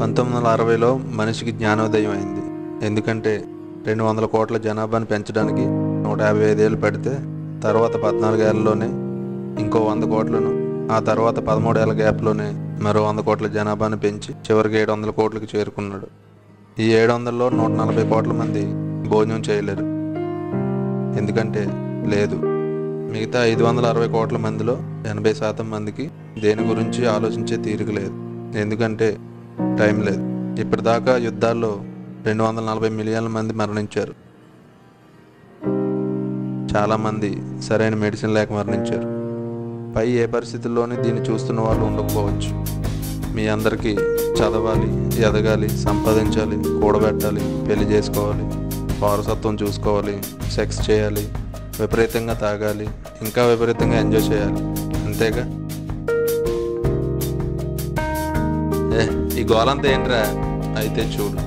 1960లో మనిషికి జ్ఞానోదయం అయింది. ఎందుకంటే 200 కోట్ల జనాభాను పెంచడానికి 155 ఏళ్ళు పడితే తర్వాత 14 ఏళ్లలోనే ఇంకో 100 కోట్లను, ఆ తర్వాత 13 ఏళ్ల గ్యాప్లోనే మరో 100 కోట్ల జనాభాను పెంచి చివరికి 700 కోట్లకు చేరుకున్నాడు. ఈ 700లో 140 కోట్ల మంది భోజనం చేయలేరు. ఎందుకంటే లేదు. మిగతా 560 కోట్ల మందిలో 80% మందికి దేని గురించి ఆలోచించే తీరిక లేదు. ఎందుకంటే టైం లేదు. ఇప్పటిదాకా యుద్ధాల్లో 240 మిలియన్ల మంది మరణించారు. చాలామంది సరైన మెడిసిన్ లేక మరణించారు. పై ఏ పరిస్థితుల్లోనే దీన్ని చూస్తున్న వాళ్ళు ఉండకపోవచ్చు. మీ అందరికీ చదవాలి, ఎదగాలి, సంపాదించాలి, కూడబెట్టాలి, పెళ్లి చేసుకోవాలి, వారసత్వం చూసుకోవాలి, సెక్స్ చేయాలి, విపరీతంగా తాగాలి, ఇంకా విపరీతంగా ఎంజాయ్ చేయాలి. అంతేగా? ఈ గోలంతా ఏంట్రా? అయితే చూడు.